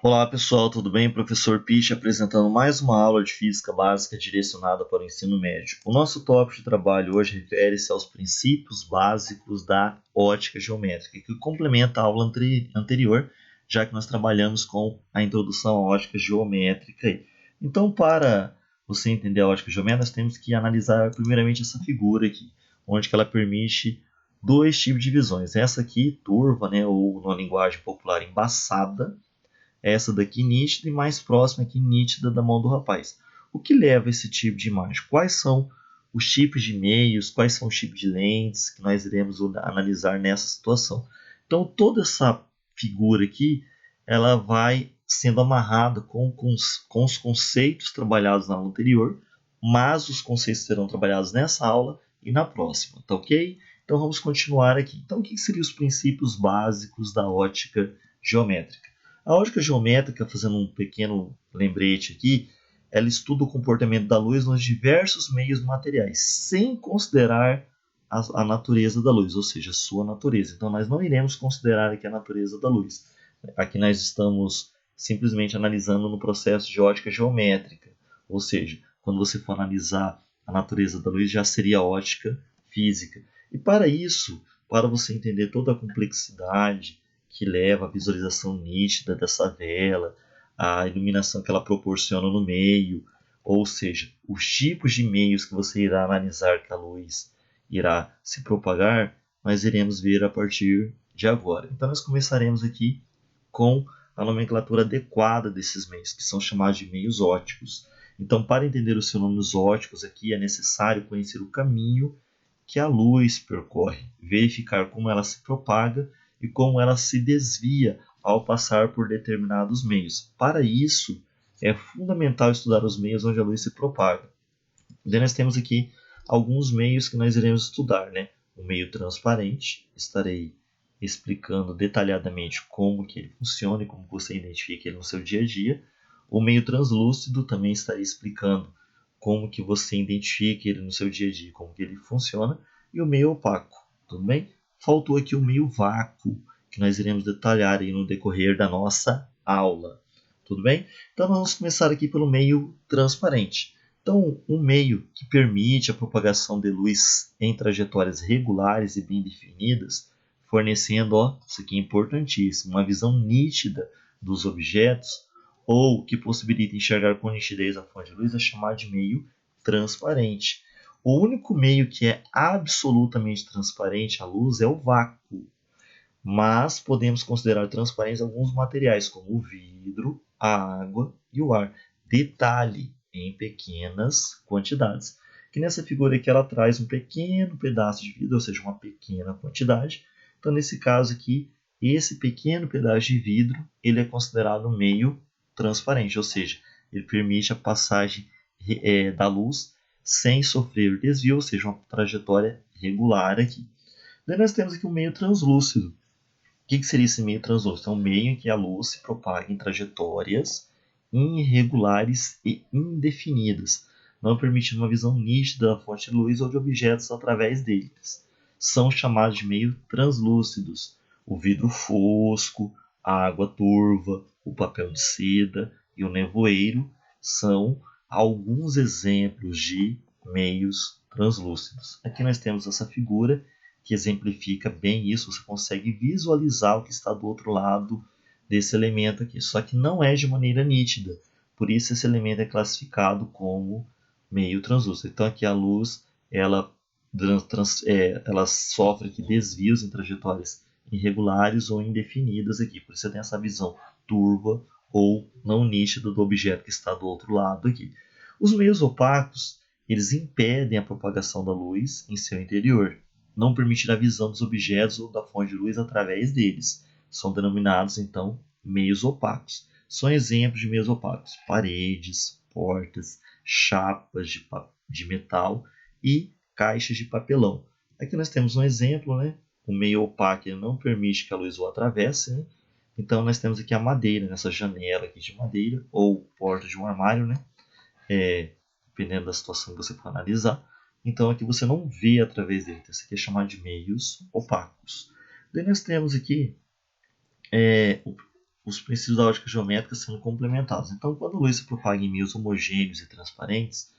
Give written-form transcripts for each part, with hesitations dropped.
Olá pessoal, tudo bem? Professor Piche apresentando mais uma aula de Física Básica direcionada para o ensino médio. O nosso tópico de trabalho hoje refere-se aos princípios básicos da ótica geométrica, que complementa a aula anterior, já que nós trabalhamos com a introdução à ótica geométrica. Então, para você entender a ótica geométrica, nós temos que analisar primeiramente essa figura aqui, onde ela permite dois tipos de visões. Essa aqui, turva, ou na linguagem popular, embaçada. Essa daqui nítida e mais próxima aqui nítida da mão do rapaz. O que leva a esse tipo de imagem? Quais são os tipos de meios, quais são os tipos de lentes que nós iremos analisar nessa situação? Então, toda essa figura aqui, ela vai sendo amarrada com os conceitos trabalhados na aula anterior, mas os conceitos serão trabalhados nessa aula e na próxima, tá ok? Então, vamos continuar aqui. Então, o que seriam os princípios básicos da ótica geométrica? A ótica geométrica, fazendo um pequeno lembrete aqui, ela estuda o comportamento da luz nos diversos meios materiais, sem considerar a natureza da luz, ou seja, a sua natureza. Então, nós não iremos considerar aqui a natureza da luz. Aqui nós estamos simplesmente analisando no processo de ótica geométrica, ou seja, quando você for analisar a natureza da luz, já seria ótica física. E para isso, para você entender toda a complexidade que leva à visualização nítida dessa vela, a iluminação que ela proporciona no meio, ou seja, os tipos de meios que você irá analisar que a luz irá se propagar, nós iremos ver a partir de agora. Então, nós começaremos aqui com a nomenclatura adequada desses meios, que são chamados de meios ópticos. Então, para entender os fenômenos ópticos aqui, é necessário conhecer o caminho que a luz percorre, verificar como ela se propaga e como ela se desvia ao passar por determinados meios. Para isso, é fundamental estudar os meios onde a luz se propaga. Daí nós temos aqui alguns meios que nós iremos estudar, O meio transparente, estarei explicando detalhadamente como que ele funciona e como você identifica ele no seu dia a dia. O meio translúcido, também estarei explicando como que você identifica ele no seu dia a dia, como que ele funciona. E o meio opaco, tudo bem? Faltou aqui o meio vácuo, que nós iremos detalhar aí no decorrer da nossa aula. Tudo bem? Então, vamos começar aqui pelo meio transparente. Então, um meio que permite a propagação de luz em trajetórias regulares e bem definidas, fornecendo, isso aqui é importantíssimo, uma visão nítida dos objetos, ou que possibilita enxergar com nitidez a fonte de luz, é chamado de meio transparente. O único meio que é absolutamente transparente à luz é o vácuo, mas podemos considerar transparentes alguns materiais, como o vidro, a água e o ar. Detalhe, em pequenas quantidades. Que nessa figura aqui ela traz um pequeno pedaço de vidro, ou seja, uma pequena quantidade. Então, nesse caso aqui, esse pequeno pedaço de vidro ele é considerado um meio transparente, ou seja, ele permite a passagem da luz sem sofrer desvio, ou seja, uma trajetória regular aqui. Daí nós temos aqui um meio translúcido. O que seria esse meio translúcido? É um meio em que a luz se propaga em trajetórias irregulares e indefinidas, não permitindo uma visão nítida da fonte de luz ou de objetos através deles. São chamados de meio translúcidos. O vidro fosco, a água turva, o papel de seda e o nevoeiro são alguns exemplos de meios translúcidos. Aqui nós temos essa figura que exemplifica bem isso. Você consegue visualizar o que está do outro lado desse elemento aqui, só que não é de maneira nítida. Por isso esse elemento é classificado como meio translúcido. Então aqui a luz ela sofre aqui desvios em trajetórias irregulares ou indefinidas aqui. Por isso você tem essa visão turva ou não nítida do objeto que está do outro lado aqui. Os meios opacos eles impedem a propagação da luz em seu interior, não permitindo a visão dos objetos ou da fonte de luz através deles. São denominados, então, meios opacos. São exemplos de meios opacos: paredes, portas, chapas de metal e caixas de papelão. Aqui nós temos um exemplo, né? O meio opaco não permite que a luz o atravesse, né? Então nós temos aqui a madeira, nessa janela aqui de madeira, ou porta de um armário, né? Dependendo da situação que você for analisar. Então aqui você não vê através dele. Então, isso aqui é chamado de meios opacos. Daí nós temos aqui os princípios da ótica geométrica sendo complementados. Então, quando a luz se propaga em meios homogêneos e transparentes,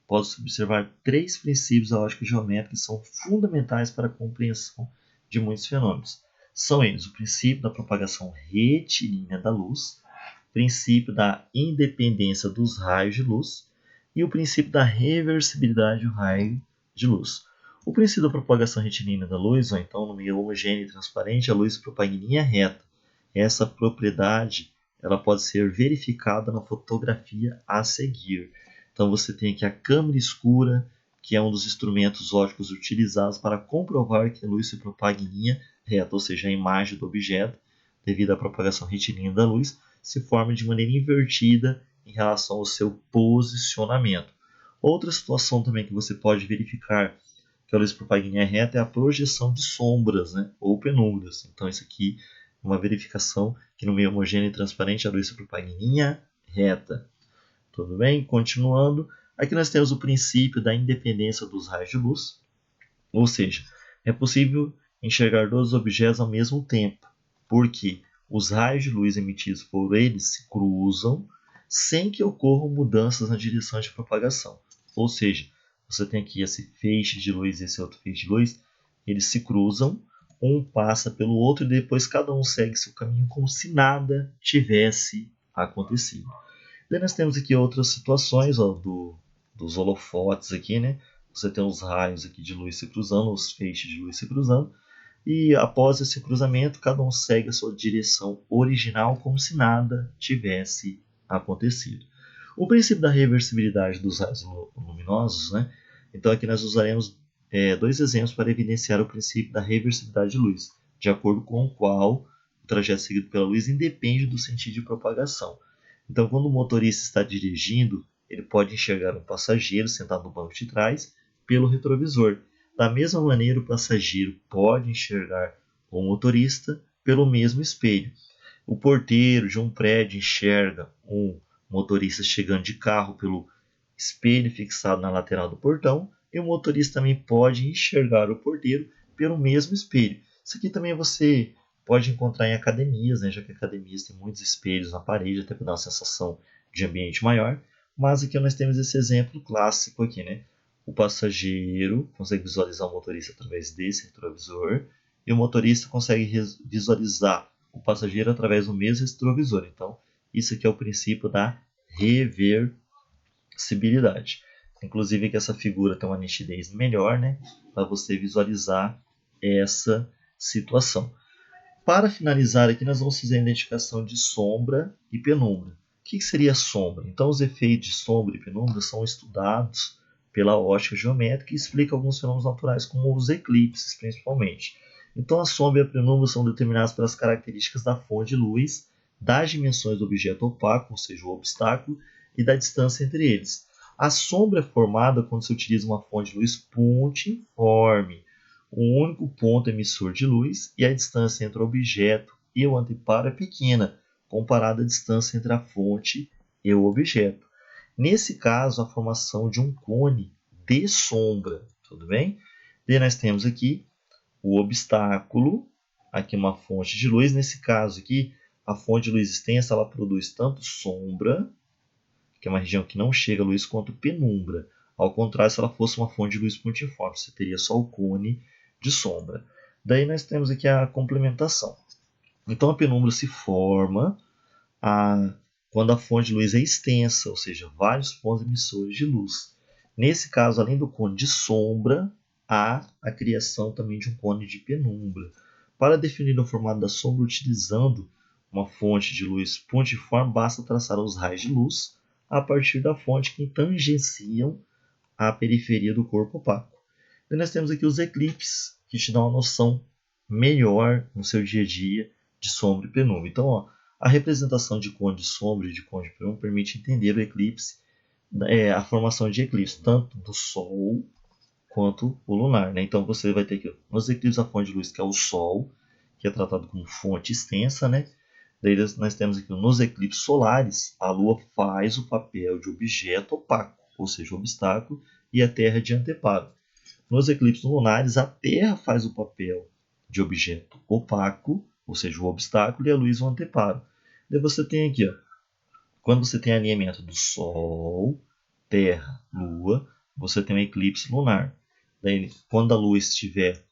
pode-se observar 3 princípios da ótica geométrica que são fundamentais para a compreensão de muitos fenômenos. São eles o princípio da propagação retilínea da luz, o princípio da independência dos raios de luz e o princípio da reversibilidade do raio de luz. O princípio da propagação retilínea da luz, ou então no meio homogêneo e transparente, a luz se propaga em linha reta. Essa propriedade ela pode ser verificada na fotografia a seguir. Então você tem aqui a câmera escura, que é um dos instrumentos ópticos utilizados para comprovar que a luz se propaga em linha reta, ou seja, a imagem do objeto, devido à propagação retilínea da luz, se forma de maneira invertida em relação ao seu posicionamento. Outra situação também que você pode verificar que a luz se propaga em linha reta é a projeção de sombras, né, ou penumbras. Então isso aqui é uma verificação que no meio homogêneo e transparente a luz se propaga em linha reta. Tudo bem? Continuando, aqui nós temos o princípio da independência dos raios de luz, ou seja, é possível enxergar 2 objetos ao mesmo tempo, porque os raios de luz emitidos por eles se cruzam sem que ocorram mudanças na direção de propagação. Ou seja, você tem aqui esse feixe de luz e esse outro feixe de luz, eles se cruzam, um passa pelo outro e depois cada um segue seu caminho como se nada tivesse acontecido. Daí nós temos aqui outras situações dos holofotes aqui, né? Você tem os raios aqui de luz se cruzando, os feixes de luz se cruzando, e após esse cruzamento, cada um segue a sua direção original como se nada tivesse acontecido. O princípio da reversibilidade dos raios luminosos, né? Então aqui nós usaremos 2 exemplos para evidenciar o princípio da reversibilidade de luz, de acordo com o qual o trajeto seguido pela luz independe do sentido de propagação. Então, quando o motorista está dirigindo, ele pode enxergar um passageiro sentado no banco de trás pelo retrovisor. Da mesma maneira, o passageiro pode enxergar o motorista pelo mesmo espelho. O porteiro de um prédio enxerga um motorista chegando de carro pelo espelho fixado na lateral do portão, e o motorista também pode enxergar o porteiro pelo mesmo espelho. Isso aqui também você pode encontrar em academias, né? Já que academias têm muitos espelhos na parede, até para dar uma sensação de ambiente maior. Mas aqui nós temos esse exemplo clássico aqui, né? O passageiro consegue visualizar o motorista através desse retrovisor e o motorista consegue visualizar o passageiro através do mesmo retrovisor. Então, isso aqui é o princípio da reversibilidade. Inclusive que essa figura tem uma nitidez melhor, né? Para você visualizar essa situação. Para finalizar aqui, nós vamos fazer a identificação de sombra e penumbra. O que seria sombra? Então, os efeitos de sombra e penumbra são estudados pela ótica geométrica e explicam alguns fenômenos naturais, como os eclipses, principalmente. Então, a sombra e a penumbra são determinadas pelas características da fonte de luz, das dimensões do objeto opaco, ou seja, o obstáculo, e da distância entre eles. A sombra é formada quando se utiliza uma fonte de luz pontiforme, um único ponto emissor de luz, e a distância entre o objeto e o anteparo é pequena, comparada à distância entre a fonte e o objeto. Nesse caso, a formação de um cone de sombra, tudo bem? E nós temos aqui o obstáculo, aqui uma fonte de luz. Nesse caso aqui, a fonte de luz extensa ela produz tanto sombra, que é uma região que não chega a luz, quanto penumbra. Ao contrário, se ela fosse uma fonte de luz pontiforme, você teria só o cone de sombra. Daí nós temos aqui a complementação. Então a penumbra se forma quando a fonte de luz é extensa, ou seja, vários pontos emissores de luz. Nesse caso, além do cone de sombra, há a criação também de um cone de penumbra. Para definir o formato da sombra utilizando uma fonte de luz pontiforme, basta traçar os raios de luz a partir da fonte que tangenciam a periferia do corpo opaco. E nós temos aqui os eclipses, que te dão uma noção melhor no seu dia a dia de sombra e penumbra. Então, a representação de cone de sombra e de cone de penumbra permite entender o eclipse a formação de eclipse, tanto do Sol quanto o lunar, né? Então você vai ter aqui nos eclipses a fonte de luz, que é o Sol, que é tratado como fonte extensa, né? Daí nós temos aqui nos eclipses solares, a Lua faz o papel de objeto opaco, ou seja, obstáculo, e a Terra de anteparo. Nos eclipses lunares, a Terra faz o papel de objeto opaco, ou seja, o obstáculo, e a luz o anteparo. Daí você tem aqui, ó, quando você tem alinhamento do Sol, Terra, Lua, você tem um eclipse lunar. Daí, quando a Lua estiver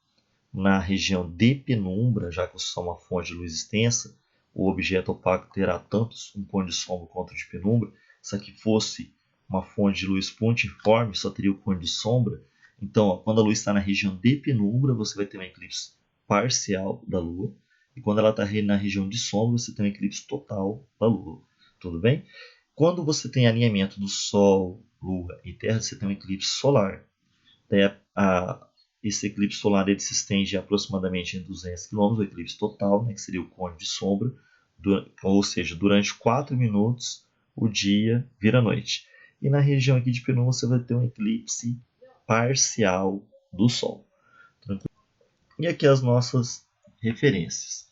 na região de penumbra, já que o Sol é uma fonte de luz extensa, o objeto opaco terá tanto um cone de sombra quanto de penumbra. Se aqui fosse uma fonte de luz pontiforme, só teria o cone de sombra. Então, ó, quando a luz está na região de penumbra, você vai ter um eclipse parcial da Lua. E quando ela está na região de sombra, você tem um eclipse total da Lua. Tudo bem? Quando você tem alinhamento do Sol, Lua e Terra, você tem um eclipse solar. Daí esse eclipse solar ele se estende aproximadamente em 200 km, o eclipse total, né, que seria o cone de sombra, ou seja, durante 4 minutos o dia vira noite. E na região aqui de penumbra você vai ter um eclipse parcial do Sol. Tranquilo? E aqui as nossas referências.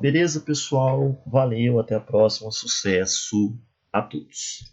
Beleza, pessoal? Valeu, até a próxima. Sucesso a todos!